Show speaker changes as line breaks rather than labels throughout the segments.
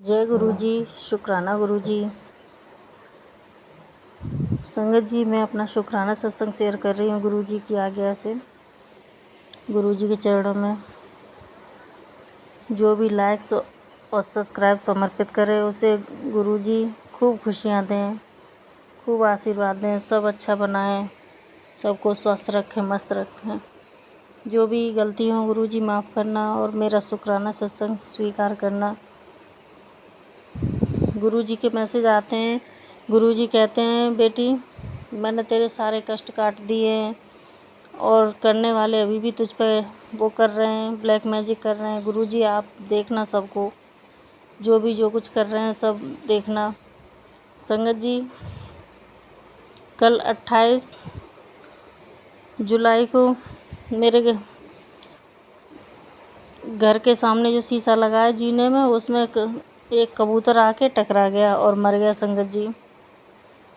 जय गुरु जी। शुक्राना गुरु जी। संगत जी, मैं अपना शुक्राना सत्संग शेयर कर रही हूँ गुरु जी की आज्ञा से। गुरु जी के चरणों में जो भी लाइक्स और सब्सक्राइब समर्पित करे उसे गुरु जी खूब खुशियाँ दें, खूब आशीर्वाद दें, सब अच्छा बनाएं, सबको स्वस्थ रखें, मस्त रखें। जो भी गलती हो गुरु जी माफ़ करना और मेरा शुक्राना सत्संग स्वीकार करना। गुरु जी के मैसेज आते हैं। गुरु जी कहते हैं, बेटी मैंने तेरे सारे कष्ट काट दिए हैं और करने वाले अभी भी तुझ पे वो कर रहे हैं, ब्लैक मैजिक कर रहे हैं। गुरु जी आप देखना, सबको जो कुछ कर रहे हैं सब देखना। संगत जी, कल 28 जुलाई को मेरे घर के सामने जो शीशा लगा है जीने में, उसमें एक कबूतर आके टकरा गया और मर गया। संगत जी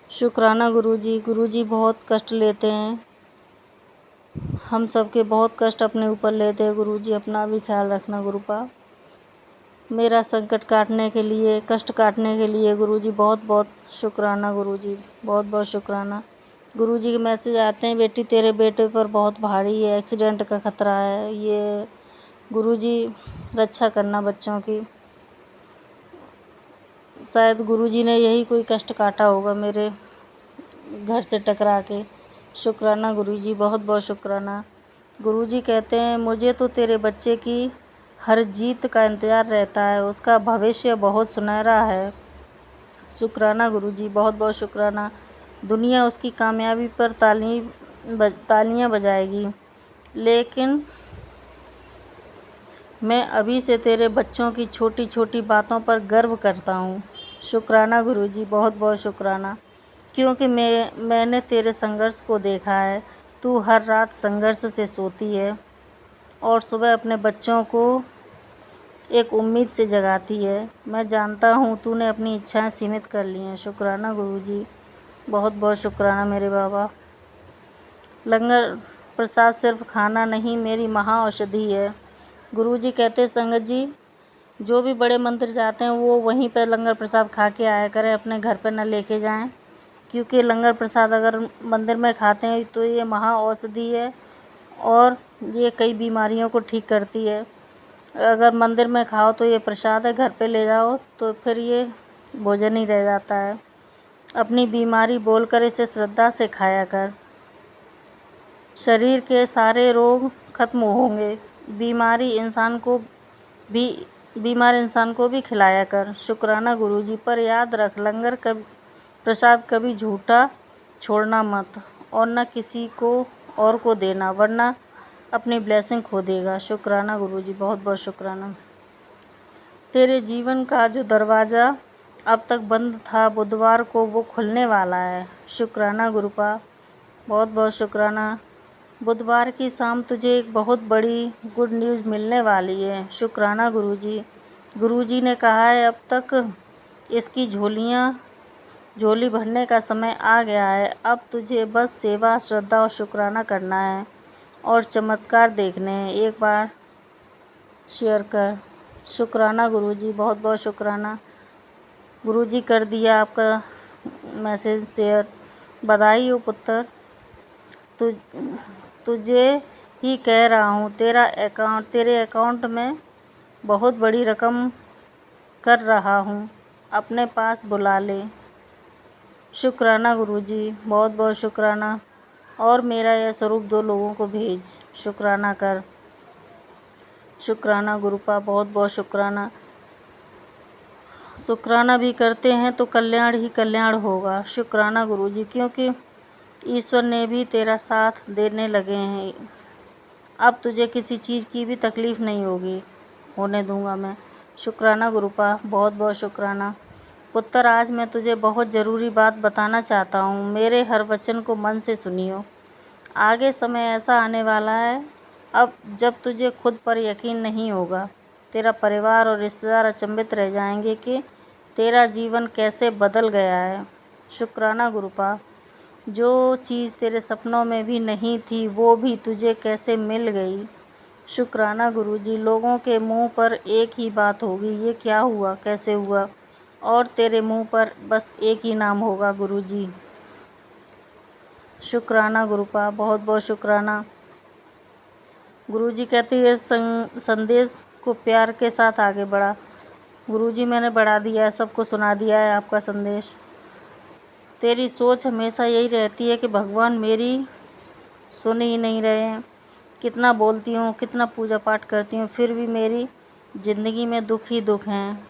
शुक्राना गुरु जी बहुत कष्ट लेते हैं, हम सबके बहुत कष्ट अपने ऊपर लेते हैं। गुरु जी अपना भी ख्याल रखना। गुरुपा मेरा संकट काटने के लिए, कष्ट काटने के लिए गुरु जी बहुत बहुत शुक्राना। गुरु जी बहुत बहुत शुक्राना। गुरु जी के मैसेज आते हैं, बेटी तेरे बेटे पर बहुत भारी है, एक्सीडेंट का खतरा है। ये गुरु जी रक्षा करना बच्चों की। शायद गुरु जी ने यही कोई कष्ट काटा होगा मेरे घर से टकरा के। शुक्राना गुरु जी, बहुत बहुत शुक्राना। गुरु जी कहते हैं, मुझे तो तेरे बच्चे की हर जीत का इंतज़ार रहता है, उसका भविष्य बहुत सुनहरा है। शुक्राना गुरु जी, बहुत बहुत शुक्राना। दुनिया उसकी कामयाबी पर तालियां बजाएगी, लेकिन मैं अभी से तेरे बच्चों की छोटी छोटी बातों पर गर्व करता हूँ। शुक्राना गुरु जी, बहुत बहुत शुक्राना। क्योंकि मैंने तेरे संघर्ष को देखा है। तू हर रात संघर्ष से सोती है और सुबह अपने बच्चों को एक उम्मीद से जगाती है। मैं जानता हूँ तूने अपनी इच्छाएं सीमित कर ली हैं। शुक्राना गुरु जी, बहुत बहुत शुक्राना मेरे बाबा। लंगर प्रसाद सिर्फ खाना नहीं, मेरी महा औषधि है। गुरु जी कहते हैं, संगत जी जो भी बड़े मंदिर जाते हैं वो वहीं पर लंगर प्रसाद खा के आया करें, अपने घर पर न लेके जाएं। क्योंकि लंगर प्रसाद अगर मंदिर में खाते हैं तो ये महा औषधि है और ये कई बीमारियों को ठीक करती है। अगर मंदिर में खाओ तो ये प्रसाद है, घर पे ले जाओ तो फिर ये भोजन ही रह जाता है। अपनी बीमारी बोलकर इसे श्रद्धा से खाया कर, शरीर के सारे रोग खत्म होंगे। बीमार इंसान को भी खिलाया कर। शुक्राना गुरु जी, पर याद रख लंगर प्रसाद कभी झूठा छोड़ना मत और न किसी को और को देना, वरना अपनी ब्लेसिंग खो देगा। शुक्राना गुरु जी, बहुत बहुत शुक्राना। तेरे जीवन का जो दरवाज़ा अब तक बंद था, बुधवार को वो खुलने वाला है। शुक्राना गुरुपा, बहुत बहुत शुक्राना। बुधवार की शाम तुझे एक बहुत बड़ी गुड न्यूज़ मिलने वाली है। शुक्राना गुरु जी ने कहा है अब तक इसकी झोली भरने का समय आ गया है। अब तुझे बस सेवा, श्रद्धा और शुक्राना करना है और चमत्कार देखने हैं। एक बार शेयर कर। शुक्राना गुरु जी, बहुत बहुत शुक्राना। गुरु जी कर दिया आपका मैसेज शेयर। बधाई हो पुत्र, तुझे ही कह रहा हूँ, तेरे अकाउंट में बहुत बड़ी रकम कर रहा हूँ, अपने पास बुला ले। शुक्राना गुरु जी, बहुत बहुत शुक्राना। और मेरा यह स्वरूप 2 लोगों को भेज, शुक्राना कर। शुक्राना गुरुपा, बहुत बहुत शुक्राना। शुक्राना भी करते हैं तो कल्याण ही कल्याण होगा। शुक्राना गुरु जी, क्योंकि ईश्वर ने भी तेरा साथ देने लगे हैं। अब तुझे किसी चीज़ की भी तकलीफ़ नहीं होने दूंगा मैं। शुक्राना गुरुपा, बहुत बहुत शुक्राना। पुत्र, आज मैं तुझे बहुत ज़रूरी बात बताना चाहता हूँ, मेरे हर वचन को मन से सुनियो। आगे समय ऐसा आने वाला है अब जब तुझे खुद पर यकीन नहीं होगा। तेरा परिवार और रिश्तेदार अचंभित रह जाएंगे कि तेरा जीवन कैसे बदल गया है। शुक्राना गुरुपा, जो चीज़ तेरे सपनों में भी नहीं थी वो भी तुझे कैसे मिल गई। शुक्राना गुरुजी। लोगों के मुंह पर एक ही बात होगी, ये क्या हुआ, कैसे हुआ, और तेरे मुंह पर बस एक ही नाम होगा, गुरुजी। शुक्राना गुरुपा, बहुत बहुत शुक्राना। गुरुजी कहते हैं संदेश को प्यार के साथ आगे बढ़ा। गुरुजी मैंने बढ़ा दिया है, सबको सुना दिया है आपका संदेश। तेरी सोच हमेशा यही रहती है कि भगवान मेरी सुन ही नहीं रहे हैं। कितना बोलती हूँ, कितना पूजा पाठ करती हूँ, फिर भी मेरी ज़िंदगी में दुख ही दुख हैं।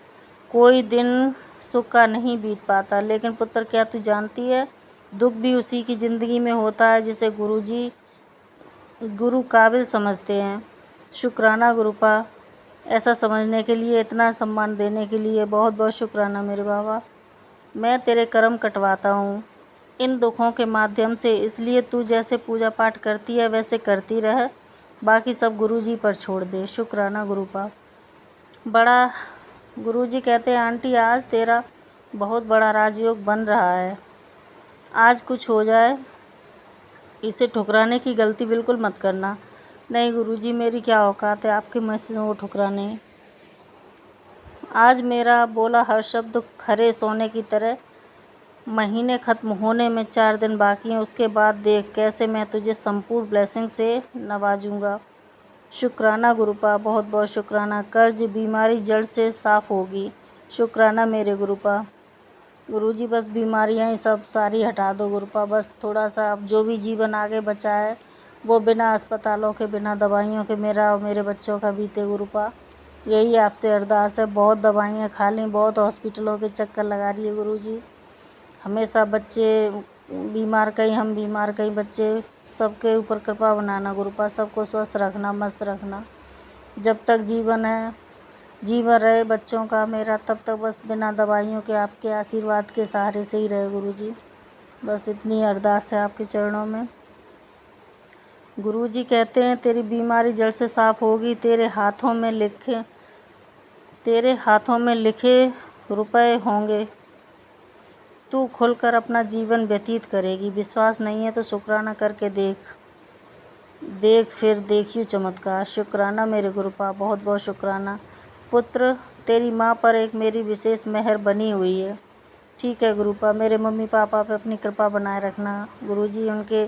कोई दिन सुख का नहीं बीत पाता। लेकिन पुत्र, क्या तू जानती है, दुख भी उसी की ज़िंदगी में होता है जिसे गुरु काबिल समझते हैं। शुक्राना गुरुपा, ऐसा समझने के लिए, इतना सम्मान देने के लिए बहुत बहुत शुक्राना मेरे बाबा। मैं तेरे कर्म कटवाता हूँ इन दुखों के माध्यम से, इसलिए तू जैसे पूजा पाठ करती है वैसे करती रह, बाकी सब गुरुजी पर छोड़ दे। शुक्राना गुरुपा। बड़ा गुरुजी कहते हैं, आंटी आज तेरा बहुत बड़ा राजयोग बन रहा है। आज कुछ हो जाए, इसे ठुकराने की गलती बिल्कुल मत करना। नहीं गुरुजी, मेरी क्या औकात है आपके मैसेजों को ठुकराने। आज मेरा बोला हर शब्द खरे सोने की तरह। महीने ख़त्म होने में 4 दिन बाकी हैं, उसके बाद देख कैसे मैं तुझे संपूर्ण ब्लेसिंग से नवाजूंगा। शुक्राना गुरुपा, बहुत बहुत शुक्राना। कर्ज बीमारी जड़ से साफ़ होगी। शुक्राना मेरे गुरुपा। गुरुजी बस बीमारियां ही सब सारी हटा दो गुरुपा। बस थोड़ा सा अब जो भी जीवन आगे बचा है वो बिना अस्पतालों के, बिना दवाइयों के मेरा और मेरे बच्चों का बीते गुरुपा। यही आपसे अरदास है। बहुत दवाइयाँ खा ली, बहुत हॉस्पिटलों के चक्कर लगा रही है गुरुजी। हमेशा बच्चे बीमार, कहीं हम बीमार, कहीं बच्चे, सबके ऊपर कृपा बनाना गुरुपा। सबको स्वस्थ रखना, मस्त रखना। जब तक जीवन है, जीवन रहे बच्चों का मेरा, तब तक बस बिना दवाइयों के आपके आशीर्वाद के सहारे से ही रहे गुरुजी। बस इतनी अरदास है आपके चरणों में। गुरुजी कहते हैं, तेरी बीमारी जड़ से साफ़ होगी। तेरे हाथों में लिखे रुपए होंगे। तू खुलकर अपना जीवन व्यतीत करेगी। विश्वास नहीं है तो शुक्राना करके देख फिर देखियो चमत्कार। शुक्राना मेरे गुरुपा, बहुत बहुत शुक्राना। पुत्र, तेरी माँ पर एक मेरी विशेष मेहर बनी हुई है। ठीक है गुरुपा, मेरे मम्मी पापा पे अपनी कृपा बनाए रखना गुरुजी। उनके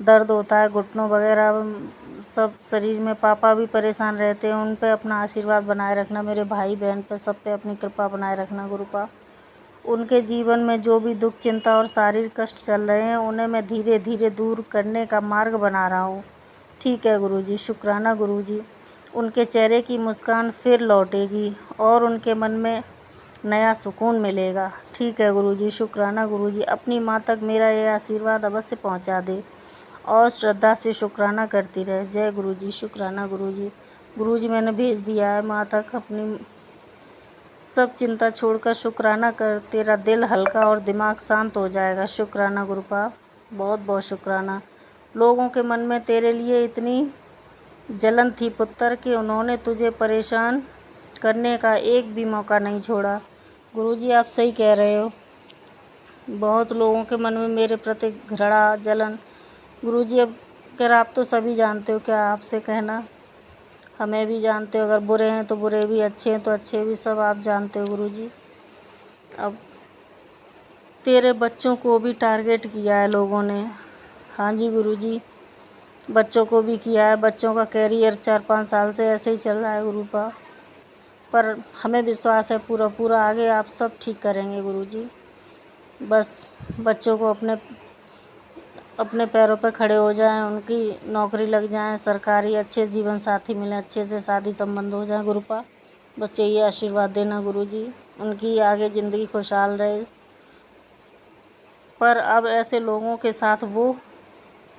दर्द होता है, घुटनों वगैरह सब शरीर में, पापा भी परेशान रहते हैं, उन पे अपना आशीर्वाद बनाए रखना। मेरे भाई बहन पे, सब पे अपनी कृपा बनाए रखना गुरुपा। उनके जीवन में जो भी दुख, चिंता और शारीरिक कष्ट चल रहे हैं, उन्हें मैं धीरे धीरे दूर करने का मार्ग बना रहा हूँ। ठीक है गुरुजी। शुक्राना गुरुजी। उनके चेहरे की मुस्कान फिर लौटेगी और उनके मन में नया सुकून मिलेगा। ठीक है गुरुजी। शुक्राना गुरुजी। अपनी माँ तक मेरा यह आशीर्वाद अवश्य पहुँचा दे और श्रद्धा से शुक्राना करती रहे। जय गुरुजी। शुक्राना गुरुजी। गुरुजी मैंने भेज दिया है माँ तक। अपनी सब चिंता छोड़कर शुक्राना कर, तेरा दिल हल्का और दिमाग शांत हो जाएगा। शुक्राना गुरुपा, बहुत बहुत शुक्राना। लोगों के मन में तेरे लिए इतनी जलन थी पुत्र कि उन्होंने तुझे परेशान करने का एक भी मौका नहीं छोड़ा। गुरुजी आप सही कह रहे हो। बहुत लोगों के मन में मेरे प्रति घृणा, जलन। गुरुजी अब अगर आप तो सभी जानते हो, क्या आपसे कहना, हमें भी जानते हो। अगर बुरे हैं तो बुरे भी, अच्छे हैं तो अच्छे भी, सब आप जानते हो गुरुजी। अब तेरे बच्चों को भी टारगेट किया है लोगों ने। हाँ जी गुरुजी, बच्चों को भी किया है। बच्चों का कैरियर 4-5 साल से ऐसे ही चल रहा है गुरुपा, पर हमें विश्वास है पूरा पूरा आगे आप सब ठीक करेंगे गुरुजी। बस बच्चों को अपने पैरों पर खड़े हो जाएं, उनकी नौकरी लग जाए, सरकारी अच्छे जीवन साथी मिले, अच्छे से शादी संबंध हो जाए गुरुपा। बस यही आशीर्वाद देना गुरुजी, उनकी आगे ज़िंदगी खुशहाल रहे। पर अब ऐसे लोगों के साथ वो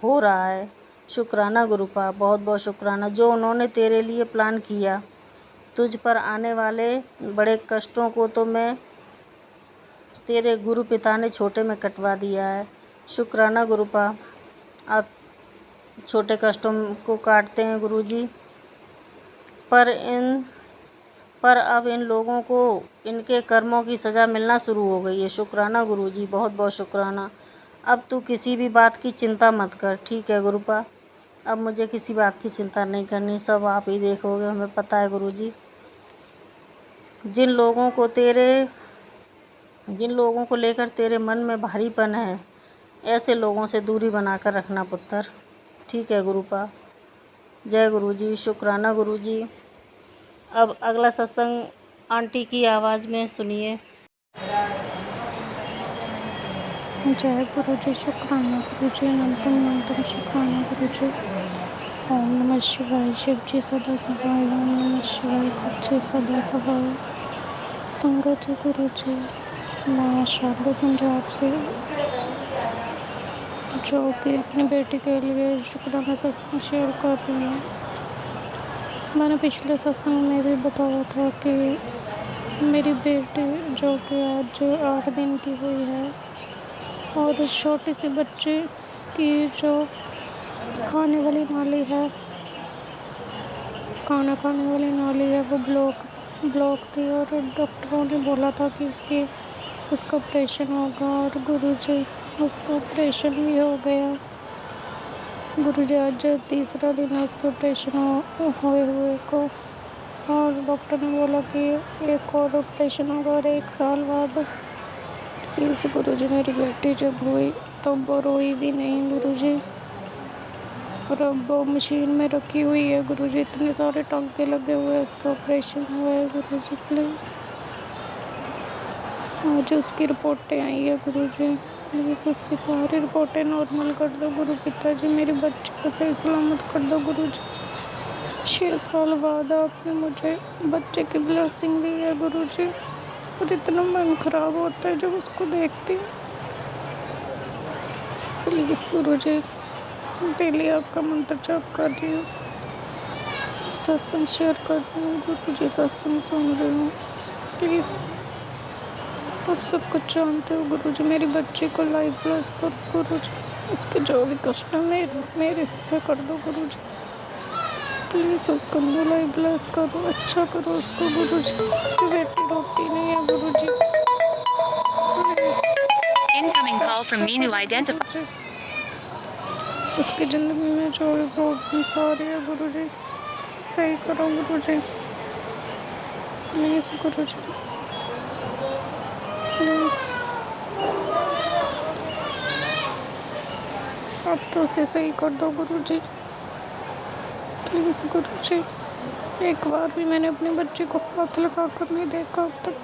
हो रहा है। शुक्राना गुरुपा, बहुत बहुत शुक्राना। जो उन्होंने तेरे लिए प्लान किया, तुझ पर आने वाले बड़े कष्टों को तो मैं तेरे गुरु पिता ने छोटे में कटवा दिया है। शुक्राना गुरुपा, आप छोटे कष्टों को काटते हैं गुरुजी, पर अब इन लोगों को इनके कर्मों की सज़ा मिलना शुरू हो गई है। शुक्राना गुरुजी, बहुत बहुत शुक्राना। अब तू किसी भी बात की चिंता मत कर। ठीक है गुरुपा, अब मुझे किसी बात की चिंता नहीं करनी, सब आप ही देखोगे। हमें पता है गुरुजी, जिन लोगों को लेकर तेरे मन में भारीपन है, ऐसे लोगों से दूरी बनाकर रखना पुत्र। ठीक है गुरुपा। जय गुरुजी, शुक्राना गुरुजी। अब अगला सत्संग आंटी की आवाज़ में सुनिए।
जय गुरुजी, शुक्राना गुरुजी, अनंतम शुक्राना गुरुजी। ओम नमः शिवाय, शिव जी सदा सहाय। ओम नमः शिवाय, खुद से सदा सहाय। संगत गुरुजी, मैं शालू पंजाब से, जो कि अपनी बेटी के लिए शुक्राना सत्संग शेयर कर रही हूँ। मैंने पिछले सत्संग में भी बताया था कि मेरी बेटी जो कि आज 8 दिन की हुई है, और छोटी सी बच्ची की जो खाने वाली नाली है, खाना खाने वाली नाली है, वो ब्लॉक थी, और डॉक्टरों ने बोला था कि उसका ऑपरेशन होगा। और गुरुजी, उसका ऑपरेशन भी हो गया। गुरुजी, आज 3रा दिन है उसके ऑपरेशन हुए हुए को, और डॉक्टर ने बोला कि एक और ऑपरेशन होगा, और 1 साल बाद। प्लीज़ गुरुजी, मेरी बेटी जब हुई तब वो रोई भी नहीं गुरुजी, और अब वो मशीन में रखी हुई है गुरुजी। इतने सारे टांके लगे हुए हैं, उसका ऑपरेशन हुआ है गुरुजी। प्लीज़ आज उसकी रिपोर्टें आई है गुरुजी, प्लीज़ उसकी सारी रिपोर्टें नॉर्मल कर दो गुरु पिताजी। मेरी बच्ची को सही सलामत कर दो गुरुजी। 6 साल बाद आपने मुझे बच्चे की ब्लेसिंग दी है गुरुजी, और इतना मन खराब होता है जब उसको देखती हूँ। प्लीज़ गुरुजी, डेली आपका मंत्र जाप कर रही हूँ, सत्संग शेयर कर रही हूँ गुरुजी, सत्संग सुन रही हूँ। प्लीज़, आप सब कुछ जानते हो गुरुजी, मेरी बच्ची को लाइफ ब्लेस करो गुरुजी। उसके जो भी कष्ट है मेरे हिस्से कर दो गुरुजी। प्लीज़ उसको लाइफ ब्लेस करो, अच्छा करो उसको गुरुजी। बेटी रोटी नहीं है गुरुजी।
Incoming call from Minu identified.
उसकी ज़िंदगी में जो भी प्रॉब्लम्स आ रही है गुरुजी, सही करो गुरुजी। प्लीज़ गुरुजी, प्लीज़ अब तो उसे सही कर दो गुरुजी। प्लीज़ गुरुजी, एक बार भी मैंने अपनी बच्ची को हाथ लगा कर नहीं देखा अब तक।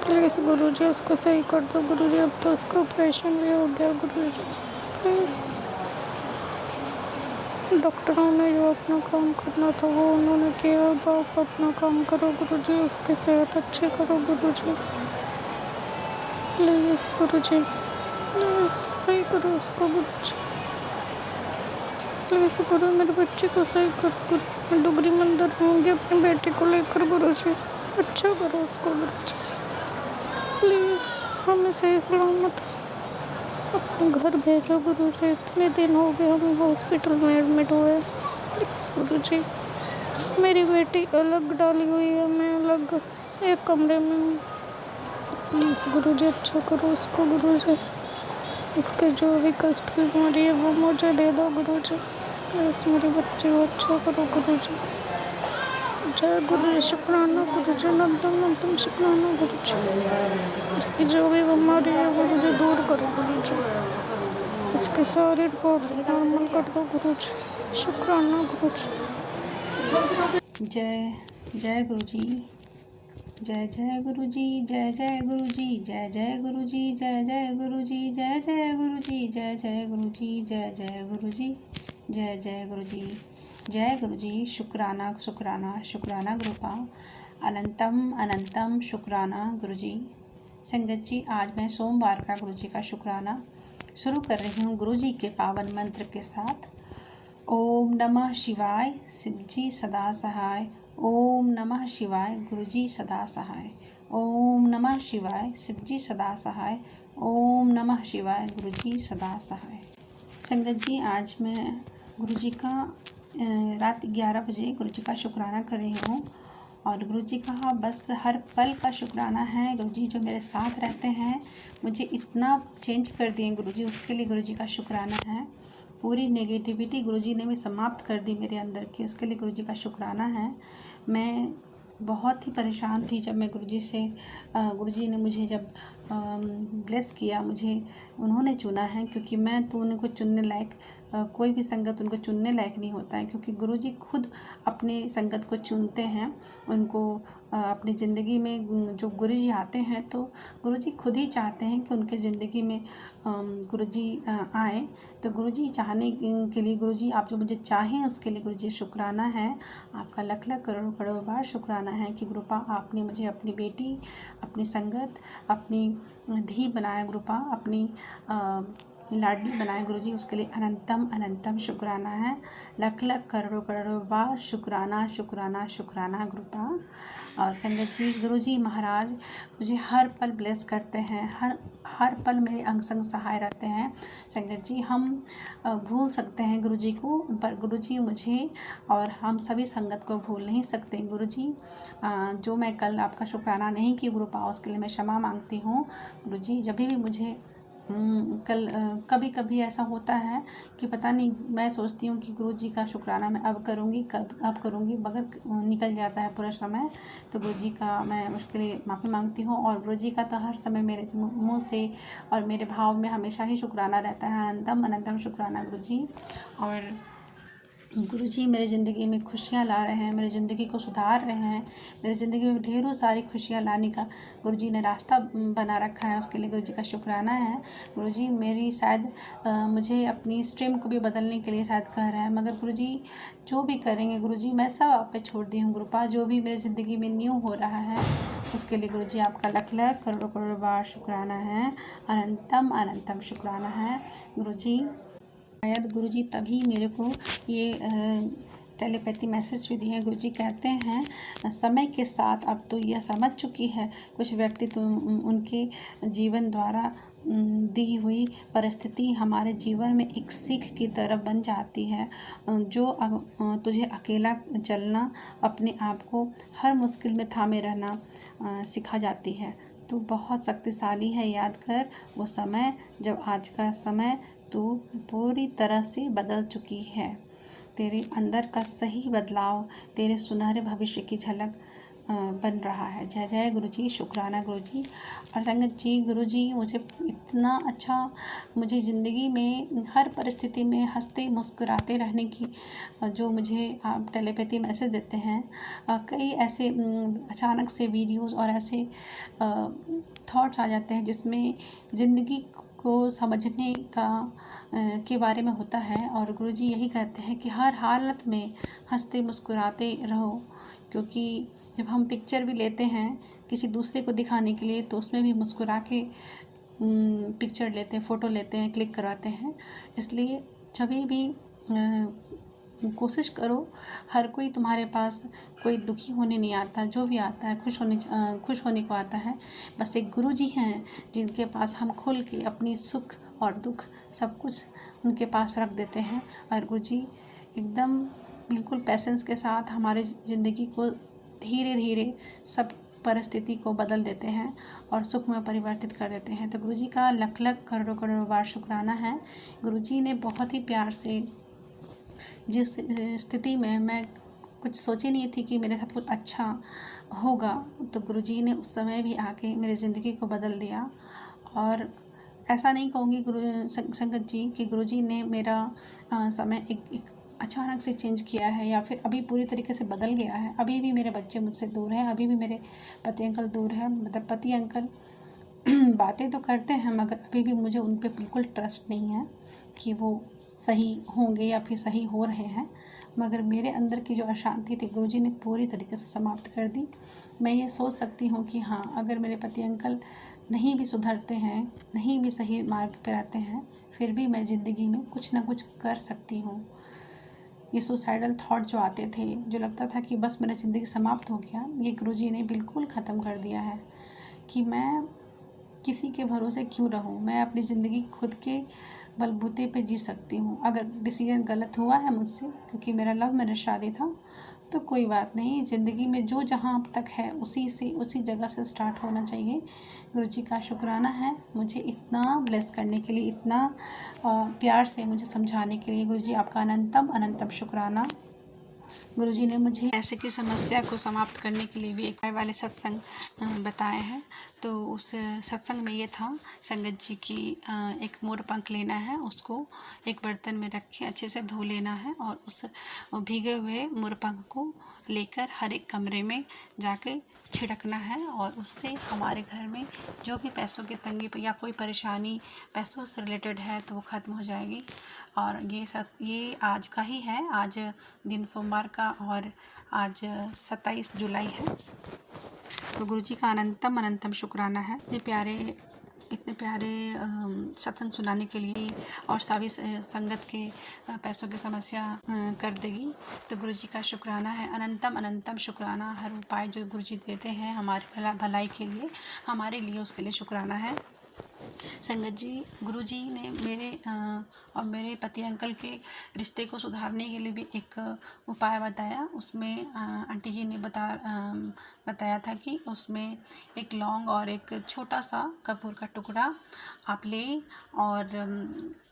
प्लीज़ गुरुजी, उसको सही कर दो गुरुजी। अब तो उसका ऑपरेशन भी हो गया गुरुजी। प्लीज़, डॉक्टरों ने जो अपना काम करना था वो उन्होंने किया, अब आप अपना काम करो गुरुजी, उसकी सेहत अच्छी करो गुरुजी। प्लीज़ गुरुजी, प्लीज़ सही करो उसको गुरुजी। प्लीज़ गुरु, मेरी बच्ची को सही करो गुरु। मैं डुगरी मंदिर होंगी अपनी बेटी को लेकर गुरुजी, अच्छा करो उसको गुरुजी। प्लीज़ हमें सही सलामत अपने घर भेजो गुरुजी। इतने दिन हो गए हमें हॉस्पिटल में एडमिट हुए। प्लीज़ गुरुजी, मेरी बेटी अलग डाली हुई है, मैं अलग एक कमरे में हूँ। प्लीज़ गुरुजी, अच्छा करो उसको गुरुजी। इसके जो भी कष्ट बीमारी है वो मुझे दे दो गुरुजी। प्लीज़ मेरी बच्ची को अच्छा करो गुरुजी। जय गुरुजी, शुक्राना गुरुजी, अनंतम शुक्राना गुरुजी। उसकी जो भी बीमारी है वो मुझे दूर करो गुरुजी। उसके सारे रिपोर्ट्स नॉर्मल कर दो गुरुजी। शुक्राना गुरुजी।
जय जय गुरुजी, जय जय गुरुजी, जय जय गुरुजी, जय जय गुरुजी, जय जय गुरुजी, जय जय गुरुजी, जय जय गुरुजी, जय जय गुरुजी, जय जय गुरुजी, जय गुरुजी। शुक्राना शुक्राना शुक्राना गुरुपा, अनंतम शुक्राना गुरुजी। संगत जी, आज मैं सोमवार का गुरुजी का शुक्राना शुरू कर रही हूँ गुरुजी के पावन मंत्र के साथ। ओम नमः शिवाय, शिवजी सदा सहाय। ओम नमः शिवाय, गुरुजी सदा सहाय। ओम नमः शिवाय, शिवजी सदा सहाय। ओम नमः शिवाय, गुरुजी सदा सहाय। संगत जी, आज मैं गुरुजी का रात 11 बजे गुरुजी का शुक्राना कर रही हूँ, और गुरुजी का बस हर पल का शुक्राना है। गुरुजी जो मेरे साथ रहते हैं, मुझे इतना चेंज कर दिए गुरुजी, उसके लिए गुरुजी का शुक्राना है। पूरी नेगेटिविटी गुरुजी ने भी समाप्त कर दी मेरे अंदर की, उसके लिए गुरुजी का शुक्राना है। मैं बहुत ही परेशान थी जब मैं गुरुजी ने मुझे जब ब्लेस किया, मुझे उन्होंने चुना है, क्योंकि मैं तो उनको चुनने लायक कोई भी संगत उनको चुनने लायक नहीं होता है, क्योंकि गुरुजी खुद अपने संगत को चुनते हैं। उनको अपनी ज़िंदगी में जो गुरुजी आते हैं तो गुरुजी खुद ही चाहते हैं कि उनके ज़िंदगी में गुरुजी आए। तो गुरुजी चाहने के लिए गुरुजी आप जो मुझे चाहें उसके लिए गुरुजी शुक्राना है। आपका लाख लाख करोड़ करोड़ बार शुक्राना है कि गुरुपा आपने मुझे अपनी बेटी, अपनी संगत, अपनी धी बनाया गुरुपा, अपनी लाडली बनाए गुरुजी, उसके लिए अनंतम अनंतम शुक्राना है। लाख लाख करोड़ों करोड़ों बार शुक्राना शुक्राना शुक्राना गुरुपा। और संगत जी, गुरुजी महाराज मुझे हर पल ब्लेस करते हैं, हर पल मेरे अंग संग सहाय रहते हैं। संगत जी, हम भूल सकते हैं गुरुजी को, पर गुरुजी मुझे और हम सभी संगत को भूल नहीं सकते। गुरुजी, जो मैं कल आपका शुक्राना नहीं की गुरुपा, उसके लिए मैं क्षमा मांगती हूँ। गुरुजी, जब भी मुझे कभी कभी ऐसा होता है कि पता नहीं, मैं सोचती हूँ कि गुरुजी का शुक्राना मैं अब करूँगी, अब करूँगी, मगर निकल जाता है पूरा समय। तो गुरुजी का मैं उसके लिए माफ़ी मांगती हूँ। और गुरुजी का तो हर समय मेरे मुँह से और मेरे भाव में हमेशा ही शुक्राना रहता है। अनंतम अनंतम शुक्राना गुरुजी। और गुरुजी मेरे ज़िंदगी में खुशियाँ ला रहे हैं, मेरी ज़िंदगी को सुधार रहे हैं, मेरी ज़िंदगी में ढेरों सारी खुशियाँ लाने का गुरुजी ने रास्ता बना रखा है, उसके लिए गुरुजी का शुक्राना है। गुरुजी मेरी शायद मुझे अपनी स्ट्रीम को भी बदलने के लिए शायद कह रहे हैं, मगर गुरुजी जो भी करेंगे गुरुजी, मैं सब आप पे छोड़ दी हूँ गुरुपा। जो भी मेरी ज़िंदगी में न्यू हो रहा है उसके लिए गुरुजी आपका लाख लाख करोड़ों करोड़ बार शुक्राना है। अनंतम अनंतम शुक्राना है गुरुजी। शायद गुरुजी तभी मेरे को ये टेलीपैथी मैसेज भी दिए हैं। गुरुजी कहते हैं समय के साथ अब तो यह समझ चुकी है, कुछ व्यक्ति तो उनके जीवन द्वारा दी हुई परिस्थिति हमारे जीवन में एक सीख की तरह बन जाती है, जो तुझे अकेला चलना, अपने आप को हर मुश्किल में थामे रहना सिखा जाती है। तू बहुत शक्तिशाली है, याद कर वो समय जब आज का समय तू पूरी तरह से बदल चुकी है। तेरे अंदर का सही बदलाव तेरे सुनहरे भविष्य की झलक बन रहा है। जय जय गुरुजी, शुक्राना गुरुजी। और संगत जी, गुरुजी मुझे इतना अच्छा, मुझे ज़िंदगी में हर परिस्थिति में हंसते मुस्कुराते रहने की जो मुझे आप टेलीपैथी मैसेज देते हैं, कई ऐसे अचानक से वीडियोस और ऐसे थॉट्स आ जाते हैं जिसमें ज़िंदगी को समझने के बारे में होता है। और गुरुजी यही कहते हैं कि हर हालत में हंसते मुस्कुराते रहो, क्योंकि जब हम पिक्चर भी लेते हैं किसी दूसरे को दिखाने के लिए तो उसमें भी मुस्कुरा के पिक्चर लेते हैं, फ़ोटो लेते हैं, क्लिक करवाते हैं। इसलिए कभी भी कोशिश करो, हर कोई तुम्हारे पास कोई दुखी होने नहीं आता, जो भी आता है खुश होने को आता है। बस एक गुरुजी हैं जिनके पास हम खुल के अपनी सुख और दुख सब कुछ उनके पास रख देते हैं। और गुरुजी एकदम बिल्कुल पैसेंस के साथ हमारे ज़िंदगी को धीरे धीरे सब परिस्थिति को बदल देते हैं और सुख में परिवर्तित कर देते हैं। तो गुरुजी का लाख लाख करोड़ों करोड़ों बार शुक्राना है। गुरुजी ने बहुत ही प्यार से, जिस स्थिति में मैं कुछ सोची नहीं थी कि मेरे साथ कुछ अच्छा होगा, तो गुरुजी ने उस समय भी आके मेरी ज़िंदगी को बदल दिया। और ऐसा नहीं कहूँगी संगत जी कि गुरुजी ने मेरा समय एक अचानक से चेंज किया है या फिर अभी पूरी तरीके से बदल गया है। अभी भी मेरे बच्चे मुझसे दूर हैं, अभी भी मेरे पति अंकल दूर हैं। मतलब पति अंकल बातें तो करते हैं, मगर अभी भी मुझे उन पर बिल्कुल ट्रस्ट नहीं है कि वो सही होंगे या फिर सही हो रहे हैं। मगर मेरे अंदर की जो अशांति थी गुरुजी ने पूरी तरीके से समाप्त कर दी। मैं ये सोच सकती हूँ कि हाँ, अगर मेरे पति अंकल नहीं भी सुधरते हैं, नहीं भी सही मार्ग पर आते हैं, फिर भी मैं ज़िंदगी में कुछ ना कुछ कर सकती हूँ। ये सुसाइडल थॉट जो आते थे, जो लगता था कि बस मेरा ज़िंदगी समाप्त हो गया, ये गुरुजी ने बिल्कुल ख़त्म कर दिया है कि मैं किसी के भरोसे क्यों रहूं। मैं अपनी ज़िंदगी खुद के बलबूते पे जी सकती हूँ। अगर डिसीजन गलत हुआ है मुझसे, क्योंकि मेरा लव मैरिज शादी था, तो कोई बात नहीं, ज़िंदगी में जो जहाँ तक है उसी जगह से स्टार्ट होना चाहिए। गुरुजी का शुक्राना है मुझे इतना ब्लेस करने के लिए, इतना प्यार से मुझे समझाने के लिए। गुरुजी आपका अनंतम अनंतम शुक्राना। गुरुजी ने मुझे ऐसे की समस्या को समाप्त करने के लिए भी एक वाले सत्संग बताए हैं। तो उस सत्संग में ये था, संगत जी की एक मोर पंख लेना है, उसको एक बर्तन में रख के अच्छे से धो लेना है और उस भीगे हुए मोर पंख को लेकर हर एक कमरे में जाके छिड़कना है और उससे हमारे घर में जो भी पैसों की तंगी या कोई परेशानी पैसों से रिलेटेड है तो वो ख़त्म हो जाएगी। और ये आज का ही है, आज दिन सोमवार का और आज 27 जुलाई है। तो गुरुजी का अनंतम अनंतम शुक्राना है इतने प्यारे सत्संग सुनाने के लिए और सभी संगत के पैसों की समस्या कर देगी। तो गुरुजी का शुक्राना है, अनंतम अनंतम शुक्राना। हर उपाय जो गुरुजी देते हैं हमारे भलाई के लिए, हमारे लिए, उसके लिए शुक्राना है। संगत जी, गुरुजी ने मेरे और मेरे पति अंकल के रिश्ते को सुधारने के लिए भी एक उपाय बताया। उसमें आंटी जी ने बताया था कि उसमें एक लौंग और एक छोटा सा कपूर का टुकड़ा आप लें और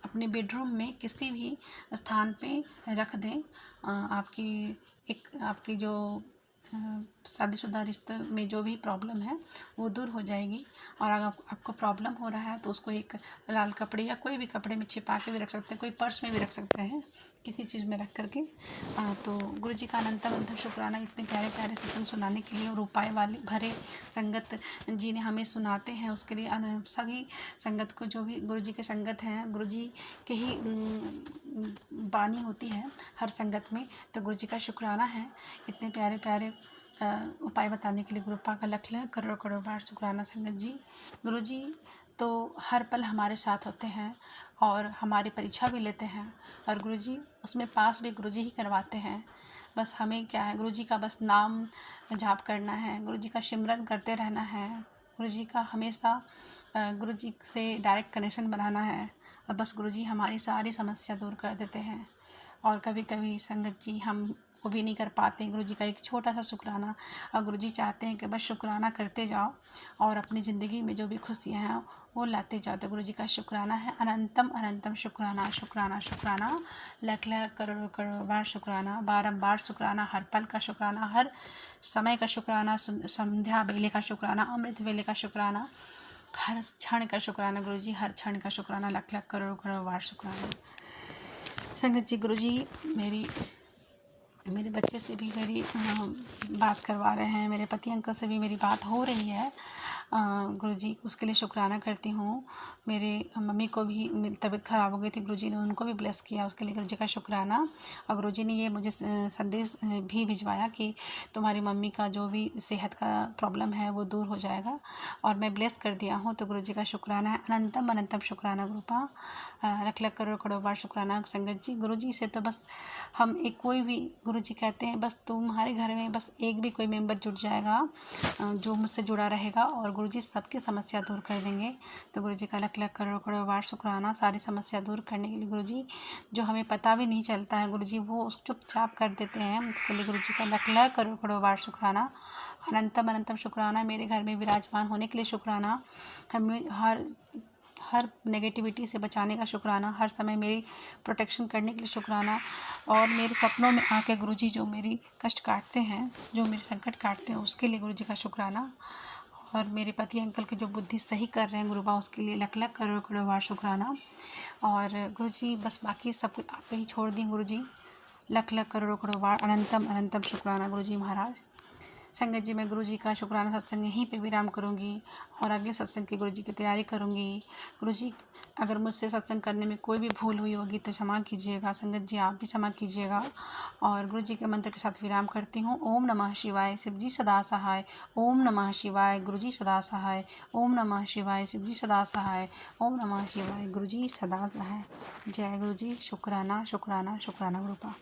अपने बेडरूम में किसी भी स्थान पे रख दें। आपकी जो शादीशुदा रिश्ते में जो भी प्रॉब्लम है वो दूर हो जाएगी। और अगर आपको प्रॉब्लम हो रहा है तो उसको एक लाल कपड़े या कोई भी कपड़े में छिपा के भी रख सकते हैं, कोई पर्स में भी रख सकते हैं, किसी चीज़ में रख करके। तो गुरुजी का अनंतम अनंतम शुक्राना इतने प्यारे प्यारे सत्संग सुनाने के लिए और उपाय वाले भरे संगत जी ने हमें सुनाते हैं, उसके लिए सभी संगत को, जो भी गुरुजी के संगत हैं, गुरुजी के ही बानी होती है हर संगत में। तो गुरुजी का शुक्राना है इतने प्यारे प्यारे उपाय बताने के लिए। गुरुपा का लख लख करोड़ करोड़ बार शुक्राना संगत जी। गुरुजी तो हर पल हमारे साथ होते हैं और हमारी परीक्षा भी लेते हैं और गुरुजी उसमें पास भी गुरुजी ही करवाते हैं। बस हमें क्या है, गुरुजी का बस नाम जाप करना है, गुरुजी का सिमरन करते रहना है, गुरुजी का हमेशा गुरुजी से डायरेक्ट कनेक्शन बनाना है और बस गुरुजी हमारी सारी समस्या दूर कर देते हैं। और कभी कभी संगत जी हम वो भी नहीं कर पाते। गुरुजी का एक छोटा सा शुक्राना, और गुरुजी चाहते हैं कि बस शुक्राना करते जाओ और अपनी ज़िंदगी में जो भी खुशियाँ हैं वो लाते जाओ। तो गुरुजी का शुक्राना है, अनंतम अनंतम शुक्राना शुक्राना शुक्राना, लख लख करोड़ करोड़ बार शुक्राना, बारंबार शुक्राना, हर पल का शुक्राना, हर समय का शुक्राना, संध्या वेले का शुक्राना, अमृत वेले का शुक्राना, हर क्षण का शुक्राना। गुरुजी हर क्षण का शुक्राना, लख लख करोड़ करोड़ बार शुक्राना। संगत जी, गुरुजी मेरे बच्चे से भी मेरी बात करवा रहे हैं, मेरे पति अंकल से भी मेरी बात हो रही है। गुरुजी उसके लिए शुक्राना करती हूँ। मेरे मम्मी को भी मेरी तबीयत ख़राब हो गई थी, गुरुजी ने उनको भी ब्लेस किया, उसके लिए गुरुजी का शुक्राना। और गुरुजी ने ये मुझे संदेश भी भिजवाया कि तुम्हारी मम्मी का जो भी सेहत का प्रॉब्लम है वो दूर हो जाएगा और मैं ब्लेस कर दिया हूँ। तो गुरुजी का शुक्राना है, अनंतम अनंतम शुक्राना गुरुपा, लख लख करोड़ करोड़ बार शुक्राना संगत जी। गुरुजी से तो बस हम एक कोई भी, गुरुजी कहते हैं बस तुम्हारे घर में बस एक भी कोई मेंबर जुड़ जाएगा जो मुझसे जुड़ा रहेगा और गुरुजी सबकी समस्या दूर कर देंगे। तो गुरुजी का लख लख करोड़ करोड़ बार शुक्राना, सारी समस्या दूर करने के लिए। गुरुजी जो हमें पता भी नहीं चलता है गुरुजी वो चुपचाप कर देते हैं, उसके लिए गुरुजी का लख लख करोड़ करोड़ बार शुक्राना, अनंतम अनंतम शुक्राना। मेरे घर में विराजमान होने के लिए शुक्राना, हमें हर नेगेटिविटी से बचाने का शुक्राना, हर समय मेरी प्रोटेक्शन करने के लिए शुक्राना। और मेरे सपनों में आके गुरुजी जो मेरी कष्ट काटते हैं, जो मेरे संकट काटते हैं, उसके लिए गुरुजी का शुक्राना। और मेरे पति अंकल की जो बुद्धि सही कर रहे हैं गुरुबा, उसके लिए लख लख करोड़ करोड़ बार शुक्राना। और गुरुजी बस बाकी सब कुछ आप ही छोड़ दी गुरुजी, लख लख करोड़ करोड़ बार अनंतम अनंतम शुक्राना गुरुजी महाराज। संगत जी, मैं गुरुजी का शुक्राना सत्संग यहीं पे विराम करूँगी और अगले सत्संग की गुरुजी की तैयारी करूँगी। गुरुजी अगर मुझसे सत्संग करने में कोई भी भूल हुई होगी तो क्षमा कीजिएगा। संगत जी, आप भी क्षमा कीजिएगा। और गुरुजी के मंत्र के साथ विराम करती हूँ। ओम नमः शिवाय, शिवजी सदा सहाय। ओम नमः शिवाय, गुरुजी सदा सहाय। ओम नमः शिवाय, शिवजी सदा सहाय। ओम नमः शिवाय, गुरुजी सदा सहाय। जय गुरुजी। शुक्राना शुक्राना शुक्राना गुरुपा।